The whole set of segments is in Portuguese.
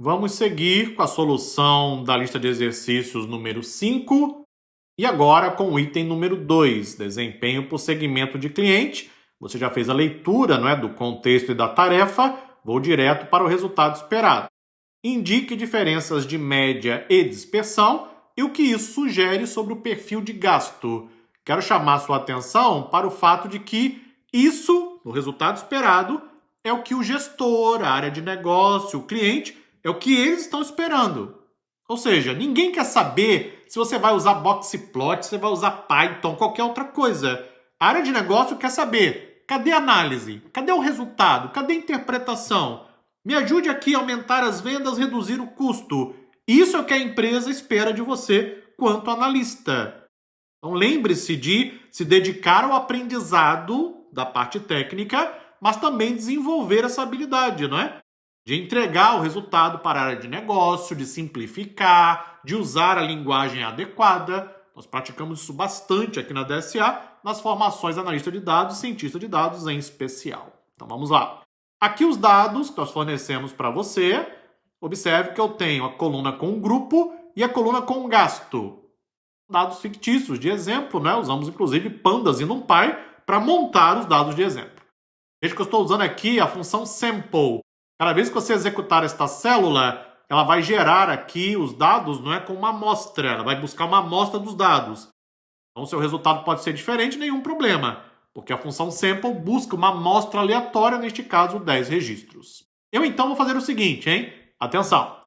Vamos seguir com a solução da lista de exercícios número 5 e agora com o item número 2, desempenho por segmento de cliente. Você já fez a leitura, não é, do contexto e da tarefa, vou direto para o resultado esperado. Indique diferenças de média e dispersão e o que isso sugere sobre o perfil de gasto. Quero chamar sua atenção para o fato de que isso, no resultado esperado, é o que o gestor, a área de negócio, o cliente, é o que eles estão esperando. Ou seja, ninguém quer saber se você vai usar Boxplot, se você vai usar Python, qualquer outra coisa. A área de negócio quer saber, cadê a análise? Cadê o resultado? Cadê a interpretação? Me ajude aqui a aumentar as vendas, reduzir o custo. Isso é o que a empresa espera de você quanto analista. Então lembre-se de se dedicar ao aprendizado da parte técnica, mas também desenvolver essa habilidade, não é? De entregar o resultado para a área de negócio, de simplificar, de usar a linguagem adequada. Nós praticamos isso bastante aqui na DSA, nas formações analista de dados e cientista de dados em especial. Então vamos lá. Aqui os dados que nós fornecemos para você. Observe que eu tenho a coluna com grupo e a coluna com gasto. Dados fictícios de exemplo, né? Usamos inclusive pandas e NumPy para montar os dados de exemplo. Veja que eu estou usando aqui a função sample. Cada vez que você executar esta célula, ela vai gerar aqui os dados, não é, com uma amostra. Ela vai buscar uma amostra dos dados. Então, seu resultado pode ser diferente, nenhum problema, porque a função sample busca uma amostra aleatória, neste caso, 10 registros. Eu, então, vou fazer o seguinte, hein? Atenção!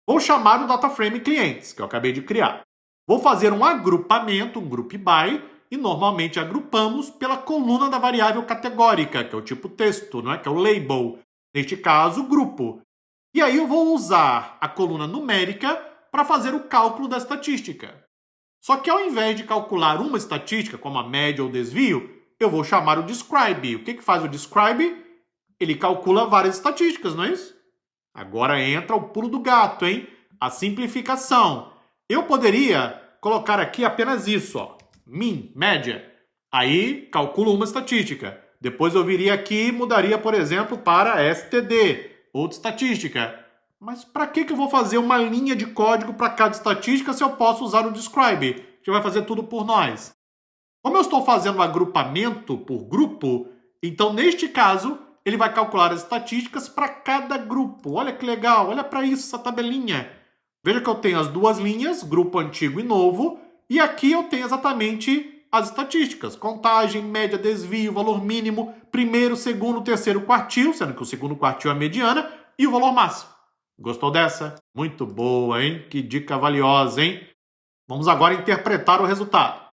Vou chamar o DataFrame clientes, que eu acabei de criar. Vou fazer um agrupamento, um group by, e normalmente agrupamos pela coluna da variável categórica, que é o tipo texto, não é? Que é o label. Neste caso, grupo. E aí eu vou usar a coluna numérica para fazer o cálculo da estatística. Só que ao invés de calcular uma estatística, como a média ou desvio, eu vou chamar o describe. O que faz o describe? Ele calcula várias estatísticas, não é isso? Agora entra o pulo do gato, hein? A simplificação. Eu poderia colocar aqui apenas isso, ó. Min, média. Aí calculo uma estatística. Depois eu viria aqui e mudaria, por exemplo, para STD, outra estatística. Mas para que eu vou fazer uma linha de código para cada estatística se eu posso usar o describe, que vai fazer tudo por nós? Como eu estou fazendo agrupamento por grupo, então neste caso ele vai calcular as estatísticas para cada grupo. Olha que legal, olha para isso, essa tabelinha. Veja que eu tenho as duas linhas, grupo antigo e novo, e aqui eu tenho exatamente as estatísticas, contagem, média, desvio, valor mínimo, primeiro, segundo, terceiro quartil, sendo que o segundo quartil é a mediana, e o valor máximo. Gostou dessa? Muito boa, hein? Que dica valiosa, hein? Vamos agora interpretar o resultado.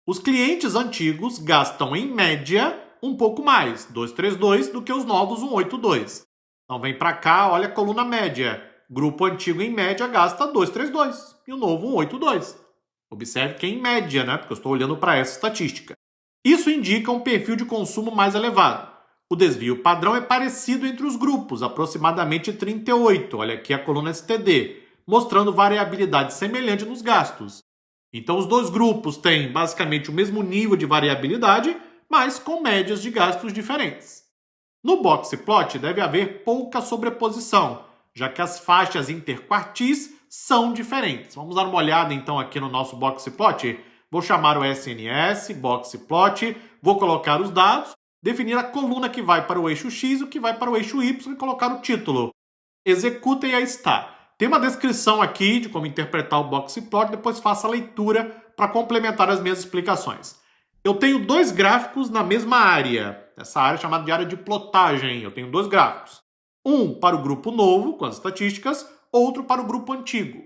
Os clientes antigos gastam, em média, um pouco mais, 232, do que os novos 182. Então vem para cá, olha a coluna média. Grupo antigo, em média, gasta 232 e o novo 182. Observe que é em média, né? Porque eu estou olhando para essa estatística. Isso indica um perfil de consumo mais elevado. O desvio padrão é parecido entre os grupos, aproximadamente 38. Olha aqui a coluna STD, mostrando variabilidade semelhante nos gastos. Então os dois grupos têm basicamente o mesmo nível de variabilidade, mas com médias de gastos diferentes. No Boxplot deve haver pouca sobreposição, já que as faixas interquartis são diferentes. Vamos dar uma olhada então aqui no nosso Boxplot. Vou chamar o SNS, Boxplot, vou colocar os dados, definir a coluna que vai para o eixo X e o que vai para o eixo Y e colocar o título. Executa e aí está. Tem uma descrição aqui de como interpretar o Boxplot, depois faça a leitura para complementar as minhas explicações. Eu tenho dois gráficos na mesma área, essa área é chamada de área de plotagem. Eu tenho dois gráficos. Um para o grupo novo, com as estatísticas, outro para o grupo antigo.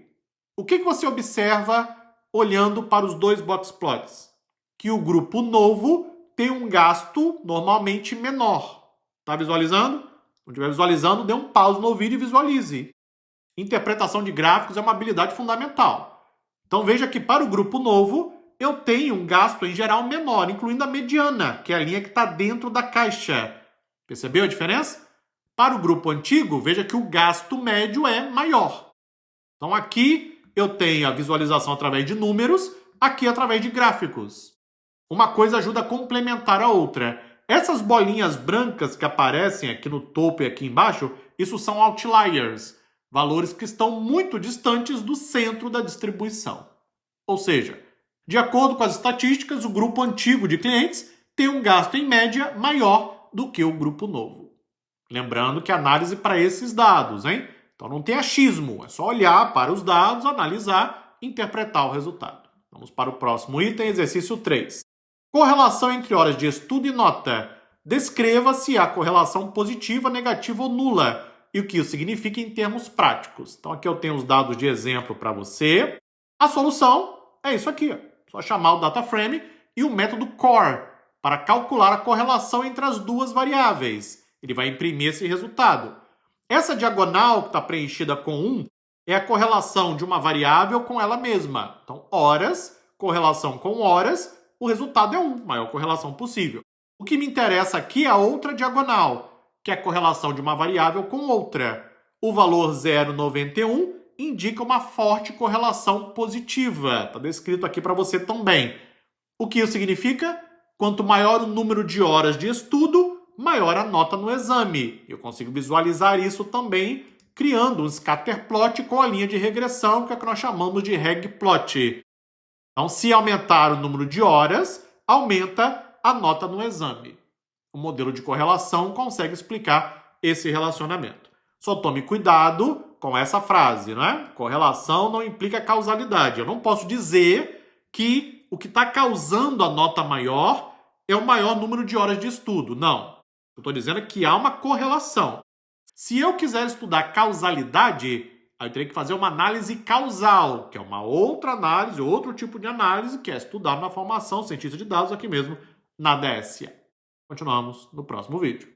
O que você observa olhando para os dois boxplots? Que o grupo novo tem um gasto normalmente menor. Está visualizando? Se estiver visualizando, dê um pause no vídeo e visualize. Interpretação de gráficos é uma habilidade fundamental. Então veja que para o grupo novo, eu tenho um gasto em geral menor, incluindo a mediana, que é a linha que está dentro da caixa. Percebeu a diferença? Para o grupo antigo, veja que o gasto médio é maior. Então aqui eu tenho a visualização através de números, aqui através de gráficos. Uma coisa ajuda a complementar a outra. Essas bolinhas brancas que aparecem aqui no topo e aqui embaixo, isso são outliers. valores que estão muito distantes do centro da distribuição. Ou seja, de acordo com as estatísticas, o grupo antigo de clientes tem um gasto em média maior do que o grupo novo. Lembrando que análise para esses dados, hein? Então não tem achismo, é só olhar para os dados, analisar e interpretar o resultado. Vamos para o próximo item, exercício 3. Correlação entre horas de estudo e nota. Descreva se há correlação positiva, negativa ou nula e o que isso significa em termos práticos. Então aqui eu tenho os dados de exemplo para você. A solução é isso aqui, só chamar o DataFrame e o método CORE para calcular a correlação entre as duas variáveis. Ele vai imprimir esse resultado. Essa diagonal que está preenchida com 1 é a correlação de uma variável com ela mesma. Então, horas, correlação com horas, o resultado é 1, maior correlação possível. O que me interessa aqui é a outra diagonal, que é a correlação de uma variável com outra. O valor 0,91 indica uma forte correlação positiva. Está descrito aqui para você também. O que isso significa? Quanto maior o número de horas de estudo, maior a nota no exame. Eu consigo visualizar isso também criando um scatterplot com a linha de regressão, que é o que nós chamamos de regplot. Então, se aumentar o número de horas, aumenta a nota no exame. O modelo de correlação consegue explicar esse relacionamento. Só tome cuidado com essa frase, né? Correlação não implica causalidade. Eu não posso dizer que o que está causando a nota maior é o maior número de horas de estudo. Não. Eu estou dizendo que há uma correlação. Se eu quiser estudar causalidade, aí eu teria que fazer uma análise causal, que é uma outra análise, outro tipo de análise, que é estudar na formação cientista de dados aqui mesmo, na DSA. Continuamos no próximo vídeo.